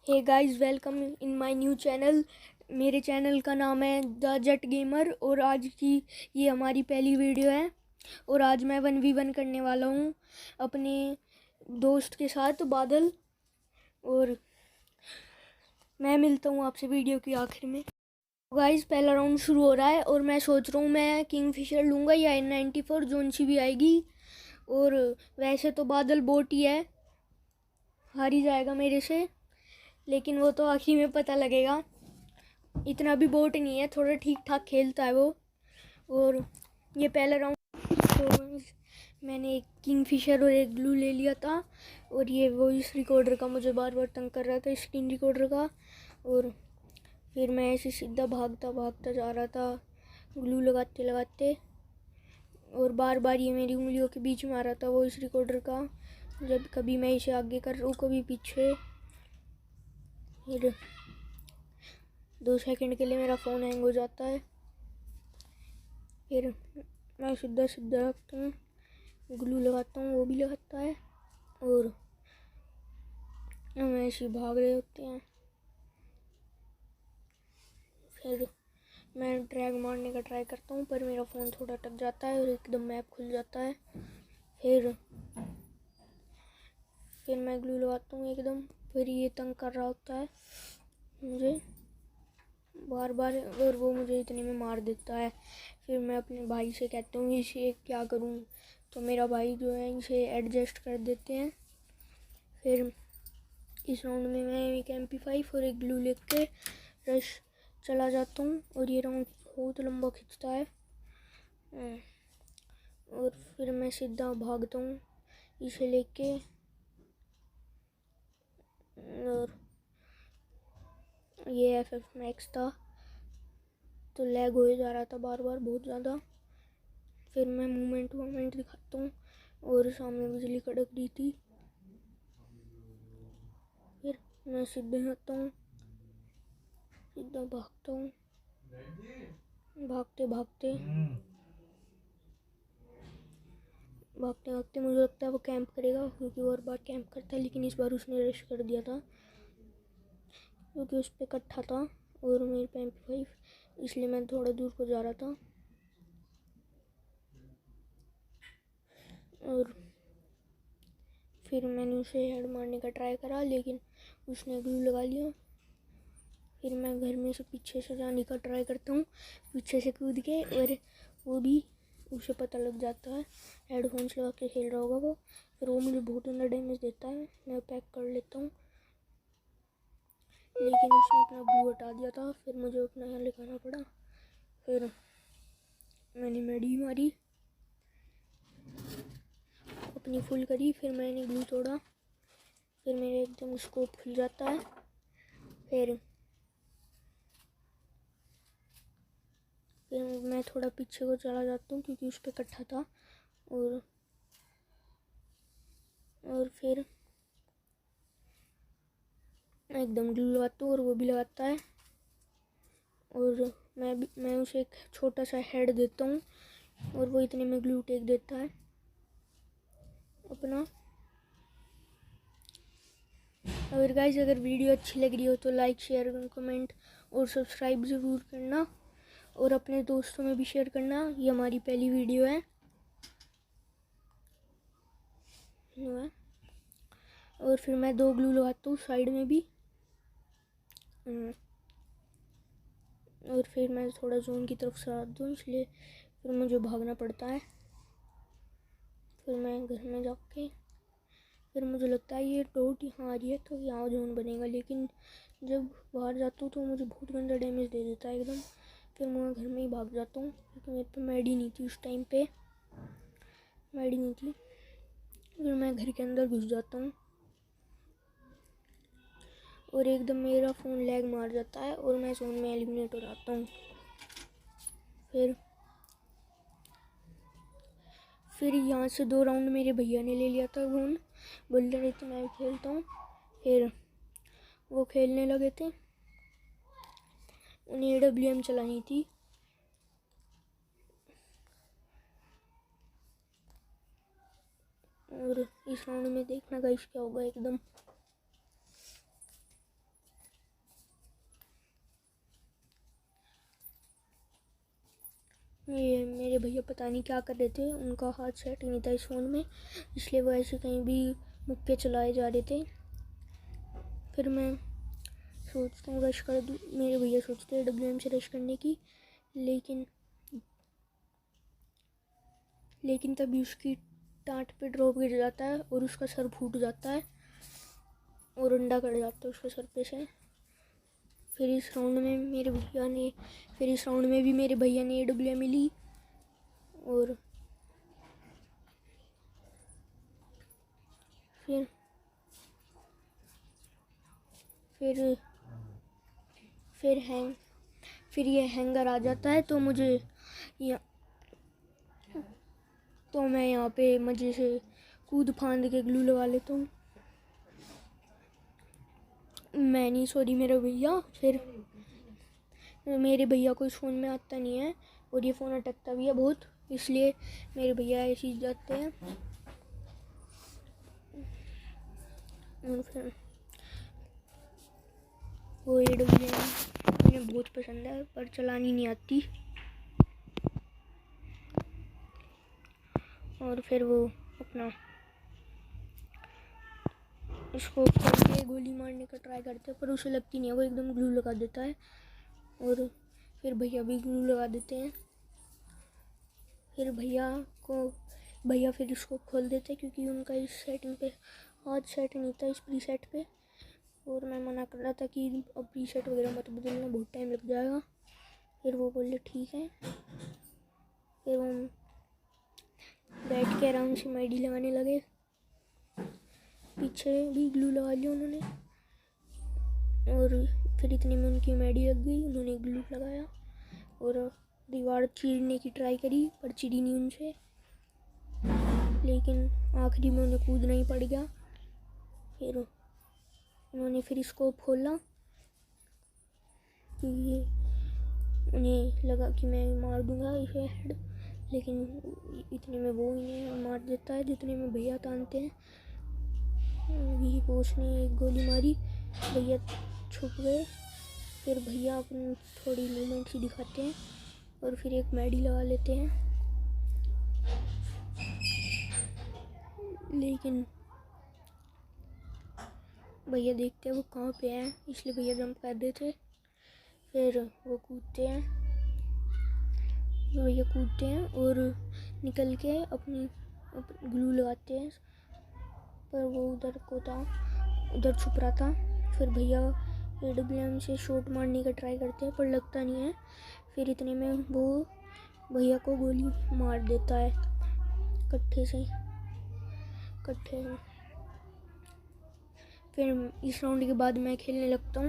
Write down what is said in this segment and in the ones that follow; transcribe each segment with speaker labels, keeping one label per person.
Speaker 1: Hey guys, welcome in my new channel. मेरे channel का नाम है द जट गेमर और आज की ये हमारी पहली वीडियो है। और आज मैं 1v1 करने वाला हूँ अपने दोस्त के साथ, बादल। और मैं मिलता हूँ आपसे वीडियो की आखिर में। गाइस, पहला राउंड शुरू हो रहा है और मैं सोच रहा हूँ मैं किंगफिशर लूँगा या N94 जोन सी भी आएगी। और वैसे तो बादल बोट ही है, हार ही जाएगा मेरे से, लेकिन वो तो आखिर में पता लगेगा। इतना भी बोट नहीं है, थोड़ा ठीक ठाक खेलता है वो। और ये पहला राउंड तो मैंने एक किंगफिशर और एक ग्लू ले लिया था। और ये वॉइस रिकॉर्डर का मुझे बार बार तंग कर रहा था, स्क्रीन रिकॉर्डर का। और फिर मैं ऐसे सीधा भागता भागता जा रहा था, ग्लू लगाते लगाते। और बार बार ये मेरी उंगलियों के बीच में आ रहा था वॉइस रिकॉर्डर का, जब कभी मैं इसे आगे कर रहा हूँ कभी पीछे। फिर 2 सेकंड के लिए मेरा फ़ोन हैंग हो जाता है। फिर मैं सीधा सीधा रखता हूँ, ग्लू लगाता हूँ, वो भी लगाता है। और हम ऐसे भाग रहे होते हैं। फिर मैं ड्रैग मारने का ट्राई करता हूँ, पर मेरा फ़ोन थोड़ा अटक जाता है और एकदम मैप खुल जाता है। फिर मैं ग्लू लगाता हूँ एकदम। फिर ये तंग कर रहा होता है मुझे बार बार, और वो मुझे इतने में मार देता है। फिर मैं अपने भाई से कहता हूँ इसे क्या करूँ, तो मेरा भाई जो है इसे एडजस्ट कर देते हैं। फिर इस राउंड में मैं एक MP5 और एक ग्लू लेके रश चला जाता हूँ और ये राउंड बहुत लंबा खिंचता है। और फिर मैं सीधा भागता हूँ इसे लेके। और ये FF मैक्स था तो लैग हो जा रहा था बार बार बहुत ज़्यादा। फिर मैं मूवमेंट दिखाता हूँ और सामने बिजली कड़क रही थी। फिर मैं सीधे आता हूँ, सीधा भागता हूँ, भागते भागते भागते भागते मुझे लगता है वो कैंप करेगा, क्योंकि वो हर बार कैंप करता है। लेकिन इस बार उसने रश कर दिया था क्योंकि उस पर इकट्ठा था और मेरे पे MP5, इसलिए मैं थोड़ा दूर को जा रहा था। और फिर मैंने उसे हेड मारने का ट्राई करा, लेकिन उसने ग्लू लगा लिया। फिर मैं घर में से पीछे से जाने का ट्राई करता हूँ, पीछे से कूद के, और वो भी उसे पता लग जाता है। हेडफोन्स लगा के खेल रहा होगा वो। फिर वो मुझे बहुत अंदर डैमेज देता है, मैं पैक कर लेता हूँ, लेकिन उसने अपना ग्लू हटा दिया था। फिर मुझे अपना यहाँ लिखाना पड़ा। फिर मैंने मेडी मारी, अपनी फुल करी। फिर मैंने ग्लू तोड़ा, फिर मेरे एकदम स्कोप खुल जाता है। फिर मैं थोड़ा पीछे को चला जाता हूँ क्योंकि उस पर इकट्ठा था। और फिर मैं एकदम ग्लू लगाता हूँ और वो भी लगाता है। और मैं उसे एक छोटा सा हेड देता हूँ और वो इतने में ग्लू टेक देता है अपना। अगर गाइस, अगर वीडियो अच्छी लग रही हो तो लाइक, शेयर, कमेंट और सब्सक्राइब ज़रूर करना, और अपने दोस्तों में भी शेयर करना। ये हमारी पहली वीडियो है। और फिर मैं 2 ग्लू लगाता हूँ साइड में भी। और फिर मैं थोड़ा जोन की तरफ से आता हूँ, इसलिए फिर मुझे भागना पड़ता है। फिर मैं घर में जाके, फिर मुझे लगता है ये डॉट यहाँ आ रही है तो यहाँ जोन बनेगा, लेकिन जब बाहर जाता हूँ तो मुझे बहुत गंदा डैमेज दे देता है एकदम। फिर मैं घर में ही भाग जाता हूँ क्योंकि मेरे पे मेडी नहीं थी उस टाइम पे, मेडी नहीं थी। फिर मैं घर के अंदर घुस जाता हूँ और एकदम मेरा फ़ोन लैग मार जाता है और मैं जोन में एलिमिनेट हो जाता हूँ। फिर यहाँ से 2 राउंड मेरे भैया ने ले लिया था, बोल रहे थे मैं खेलता हूँ। फिर वो खेलने लगे थे, उन्हें AWM चलानी थी। और इस राउंड में देखना गाइस क्या होगा एकदम। ये मेरे भैया पता नहीं क्या कर रहे थे, उनका हाथ सेट नहीं था इस फ़ोन में, इसलिए वो ऐसे कहीं भी मुक्के चलाए जा रहे थे। फिर मैं सोचता हूँ रश कर दूँ, मेरे भैया सोचते हैं AWM से रश करने की, लेकिन तभी उसकी टाँट पे ड्रॉप गिर जाता है और उसका सर फूट जाता है और अंडा कट जाता है उसके सर पे से। फिर इस राउंड में भी मेरे भैया ने AWM ली और फिर ये हैंगर आ जाता है, तो मैं यहाँ पे मज़े से कूद फांद के ग्लू लगा लेता हूँ। मैं नहीं, सॉरी मेरा भैया। फिर मेरे भैया को इस फ़ोन में आता नहीं है और ये फ़ोन अटकता भी है बहुत, इसलिए मेरे भैया ऐसे ही जाते हैं। और फिर वो AWM मुझे बहुत पसंद है पर चलानी नहीं आती। और फिर वो अपना इसको करके गोली मारने का ट्राई करते हैं पर उसे लगती नहीं है, वो एकदम ग्लू लगा देता है और फिर भैया भी ग्लू लगा देते हैं। फिर भैया फिर इसको खोल देते हैं क्योंकि उनका इस सेटिंग पे हाथ सेट नहीं था, इस प्रीसेट पे, और मैं मना कर रहा था कि अब प्रीसेट वगैरह मत बदलना, बहुत टाइम लग जाएगा। फिर वो बोले ठीक है। फिर हम बैठ के आराम से मेडी लगाने लगे, पीछे भी ग्लू लगा लिया उन्होंने और फिर इतने में उनकी मेडी लग गई, उन्होंने ग्लू लगाया और दीवार चीरने की ट्राई करी पर चिड़ी नहीं उनसे, लेकिन आखिरी में उन्हें कूदना ही पड़ गया। फिर उन्होंने फिर स्कोप खोला क्योंकि उन्हें लगा कि मैं मार दूंगा इसे हेड, लेकिन इतने में वो इन्हें मार देता है जितने में भैया तानते हैं। भी कोच ने एक गोली मारी, भैया छुप गए। फिर भैया अपनी थोड़ी मूवमेंट ही दिखाते हैं और फिर एक मेडी लगा लेते हैं, लेकिन भैया देखते हैं वो कहाँ पे हैं, इसलिए भैया जंप कर देते हैं। फिर वो भैया कूदते हैं और निकल के अपनी ग्लू लगाते हैं, पर वो उधर छुप रहा था। फिर भैया AWM से शॉट मारने का ट्राई करते हैं पर लगता नहीं है। फिर इतने में वो भैया को गोली मार देता है कट्ठे से। फिर इस राउंड के बाद मैं खेलने लगता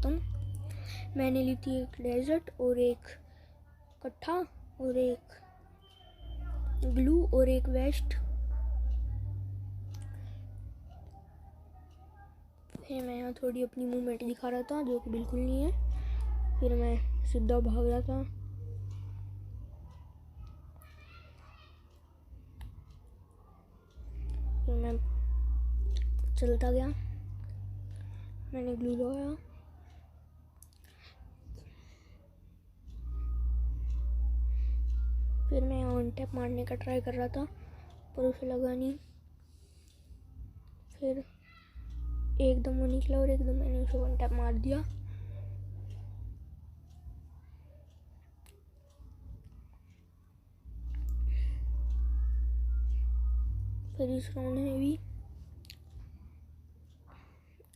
Speaker 1: हूँ। मैंने ली थी एक डेजर्ट और एक कट्ठा और एक ग्लू और एक वेस्ट। फिर मैं यहाँ थोड़ी अपनी मूवमेंट दिखा रहा था जो कि बिल्कुल नहीं है। फिर मैं सीधा भाग रहा था। फिर मैं चलता गया, मैंने ग्लू लगाया। फिर मैं ऑन टैप मारने का ट्राई कर रहा था पर उसे लगा नहीं। फिर एकदम वो निकला और एकदम मैंने उसे वन टैप मार दिया। फिर इस राउंड में भी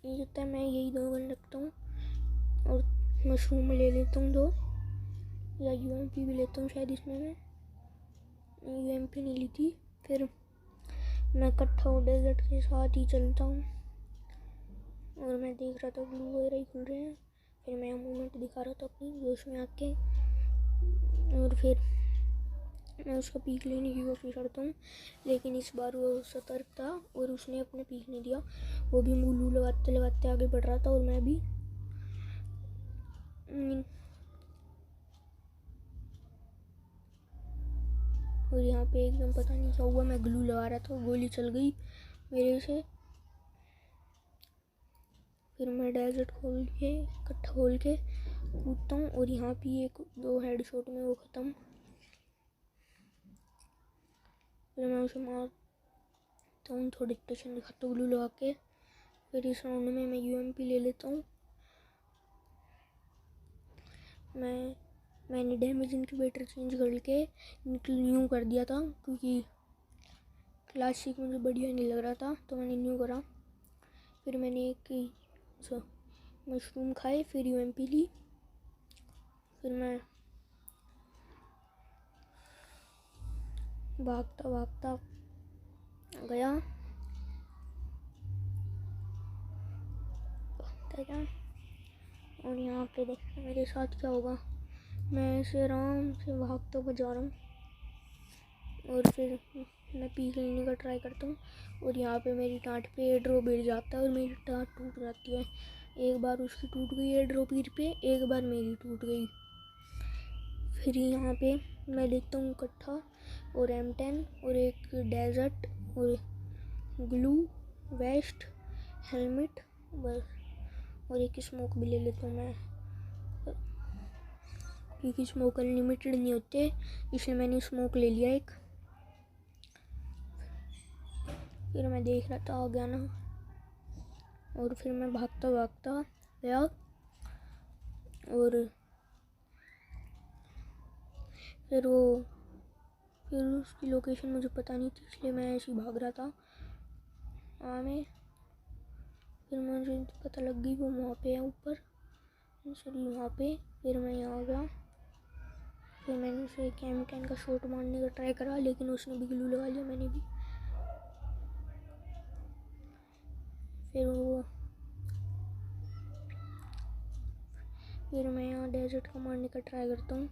Speaker 1: ये होता है, मैं यही 2 गन रखता हूँ और मशरूम ले लेता हूँ 2 या UMP भी लेता हूँ शायद इसमें। मैं UMP नहीं ली थी। फिर मैं कट्ठा और डेजर्ट के साथ ही चलता हूँ और मैं देख रहा था ग्लू वगैरह ही खुल रहे हैं। फिर मैं मूवमेंट दिखा रहा था अपनी जोश में आके और फिर मैं उसका पीक लेने की कोशिश करता हूँ, लेकिन इस बार वो सतर्क था और उसने अपने पीक नहीं दिया। वो भी ग्लू लगाते लगाते आगे बढ़ रहा था और मैं भी। और यहाँ पे एकदम पता नहीं क्या हुआ, मैं ग्लू लगा रहा था, गोली चल गई मेरे से। फिर मैं डेजर्ट खोल के कट्ठा खोल के कूदता हूँ और यहाँ भी एक दो हेडशॉट में वो ख़त्म। फिर मैं उसे मारता हूँ, थोड़ी टेंशन दिखाता हूँ ग्लू लगा के। फिर इस राउंड में मैं यूएमपी ले लेता हूँ। मैंने डैमेज इनक्यूबेटर चेंज करके न्यू कर दिया था, क्योंकि क्लासिक मुझे बढ़िया नहीं लग रहा था, तो मैंने न्यू करा। फिर मैंने एक मशरूम खाए, फिर यूएमपी ली। फिर मैं भागता भागता गया, और यहाँ पे देखो मेरे साथ क्या होगा। मैं ऐसे आराम से भागता हुआ जा रहा हूँ और फिर मैं पीक लेने का ट्राई करता हूँ, और यहाँ पे मेरी टाँट पे एयर ड्रॉप गिर जाता है और मेरी टाँट टूट जाती है। एक बार उसकी टूट गई एयर ड्रॉप गिर पे, एक बार मेरी टूट गई। फिर यहाँ पे मैं लेता हूँ इकट्ठा और M10 और एक डेजर्ट और ग्लू वेस्ट हेलमेट बस, और एक स्मोक भी ले लेता हूँ मैं, क्योंकि स्मोक अनलिमिटेड नहीं होते, इसलिए मैंने स्मोक ले लिया एक। फिर मैं देख रहा था आ गया ना, और फिर मैं भागता भागता गया, और फिर उसकी लोकेशन मुझे पता नहीं थी, इसलिए मैं ऐसे ही भाग रहा था में। फिर मुझे पता लग गई वो वहाँ पे है ऊपर, सॉरी वहाँ पे। फिर मैं यहाँ गया, फिर मैंने उसे M10 का शॉट मारने का ट्राई करा, लेकिन उसने भी ग्लू लगा लिया, मैंने भी। फिर मैं यहाँ डेजर्ट का मारने का ट्राई करता हूँ,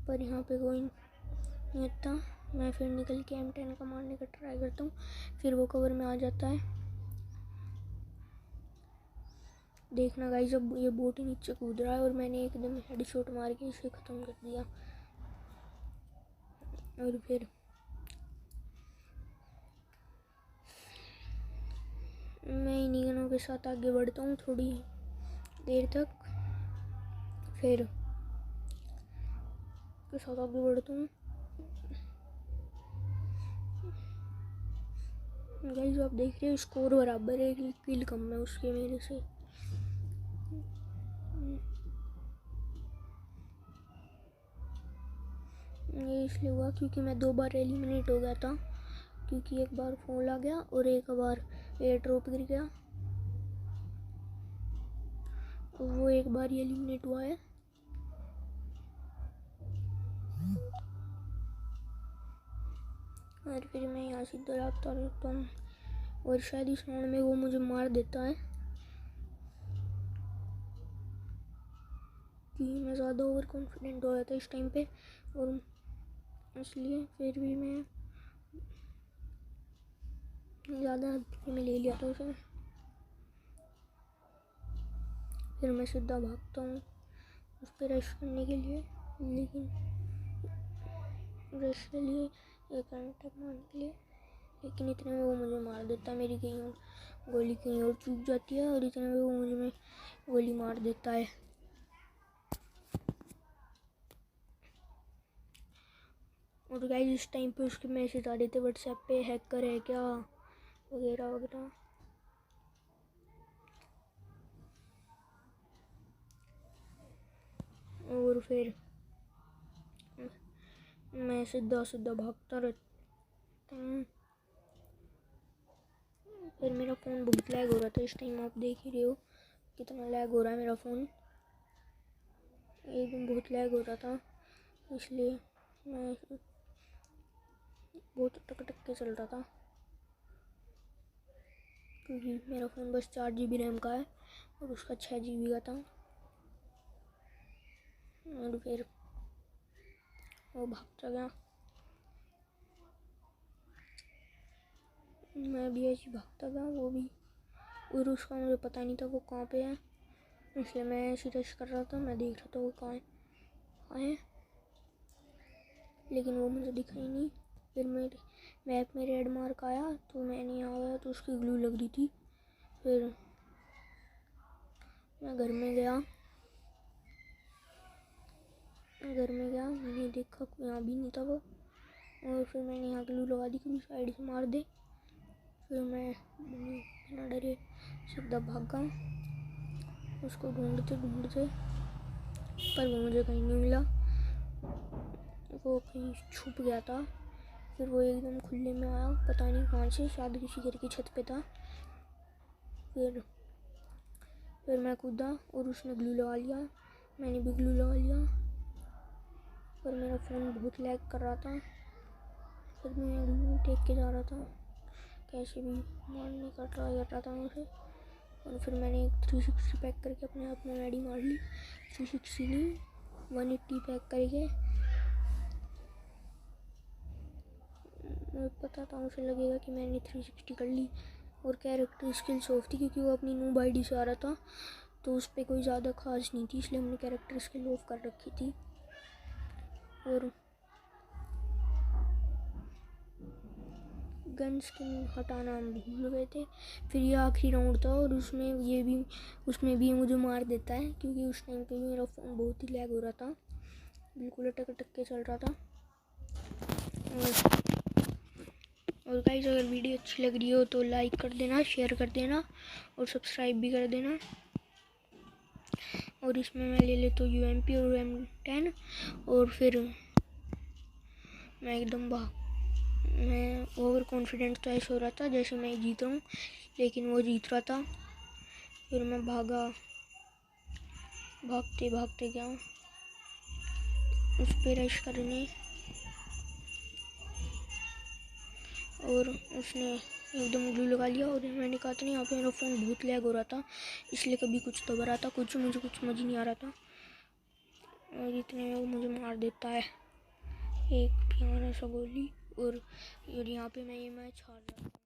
Speaker 1: पर यहाँ पे कोई नहीं आता। मैं फिर निकल के M10 का मारने का ट्राई करता हूँ, फिर वो कवर में आ जाता है। देखना गाइस, जब ये बोट नीचे कूद रहा है और मैंने एकदम हेडशॉट मार के इसे ख़त्म कर दिया। और फिर मैं इन्हीं गनों के साथ आगे बढ़ता हूँ थोड़ी देर तक, फिर के साथ आगे बढ़ता हूँ। गाइस आप देख रहे हो स्कोर बराबर है, किल कम है उसके मेरे से। ये इसलिए हुआ क्योंकि मैं 2 बार एलिमिनेट हो गया था, क्योंकि एक बार फॉल आ गया और एक बार एयर ड्रॉप गिर गया, वो एक बार ही एलिमिनेट हुआ है। और फिर मैं यहाँ से दौड़ता रहता हूँ, और शायद इस राउंड में वो मुझे मार देता है, क्योंकि मैं ज़्यादा ओवर कॉन्फिडेंट हो रहा था इस टाइम पे, और इसलिए फिर भी मैं ज़्यादा हल्के में ले लिया था उसे। फिर मैं सीधा भागता हूँ उस पर रश करने के लिए, लेकिन रश के लिए एक घंटा मारने के लिए, लेकिन इतने में वो मुझे मार देता है। मेरी कहीं और गोली कहीं और चूक जाती है, और इतने में वो मुझे गोली मार देता है। और गाइस इस टाइम पे उसके मैसेज आ रहे थे व्हाट्सएप पे, हैकर है क्या वगैरह वगैरह। और फिर मैं सीधा सीधा भागता रहता हूँ। फिर मेरा फ़ोन बहुत लैग हो रहा था, इस टाइम आप देख ही रहे हो कितना लैग हो रहा है मेरा फ़ोन, एकदम बहुत लैग हो रहा था, इसलिए मैं बहुत टक टक के चल रहा था, क्योंकि मेरा फ़ोन बस 4 GB रैम का है और उसका 6 GB का था। और फिर वो भागता गया, मैं भी ऐसे भागता गया, वो भी, और उसका मुझे पता नहीं था वो कहाँ पे है, इसलिए मैं ऐसे रश कर रहा था। मैं देख रहा था वो कहाँ है, लेकिन वो मुझे दिखा ही नहीं। फिर मेरे मैप में रेड मार्क आया, तो मैंने यहाँ आया तो उसकी ग्लू लग रही थी, फिर मैं घर में गया, मैंने देखा यहाँ भी नहीं था वो, और फिर मैंने यहाँ ग्लू लगा दी कि साइड से मार दे। फिर मैं बिना डरे सीधा भागा उसको ढूंढते, पर वो मुझे कहीं नहीं मिला, वो कहीं छुप गया था। फिर वो एकदम खुले में आया, पता नहीं कहाँ से, शायद किसी घर की छत पे था। फिर मैं कूदा और उसने ग्लू लगा लिया, मैंने भी ग्लू लगा लिया, पर मेरा फ़ोन बहुत लैग कर रहा था। फिर मैं ग्लू टेक के जा रहा था, कैसे भी मारने का ट्राई कर रहा था मुझे। और फिर मैंने एक 360 पैक करके अपने आप में आईडी मार ली। 360 नहीं, 180 पैक करके। मुझे पता था मुझे लगेगा कि मैंने 360 कर ली, और कैरेक्टर स्किल्स ऑफ थी क्योंकि वो अपनी नूब आईडी से आ रहा था, तो उस पर कोई ज़्यादा खास नहीं थी, इसलिए हमने कैरेक्टर स्किल ऑफ कर रखी थी। और गन स्किन हटाना हम भूल गए थे। फिर ये आखिरी राउंड था और उसमें भी मुझे मार देता है, क्योंकि उस टाइम पे मेरा फ़ोन बहुत ही लैग हो रहा था, बिल्कुल अटक के चल रहा था। और गाइस, अगर वीडियो अच्छी लग रही हो तो लाइक कर देना, शेयर कर देना और सब्सक्राइब भी कर देना। और इसमें मैं ले लेता हूँ UMP और M10, और फिर मैं ओवर कॉन्फिडेंट तो ऐसा हो रहा था जैसे मैं जीत रहा हूँ, लेकिन वो जीत रहा था। फिर मैं भागते गया उस पर रश करने, और उसने एकदम ग्लू लगा लिया। और मैंने कहा था नहीं, यहाँ पे मेरा फ़ोन बहुत लैग हो रहा था, इसलिए कभी कुछ दबा रहा था, मुझे कुछ समझ नहीं आ रहा था, और इतने में वो मुझे मार देता है एक प्यारा सा गोली। और यहाँ पे मैं ये मैच हार रहा था।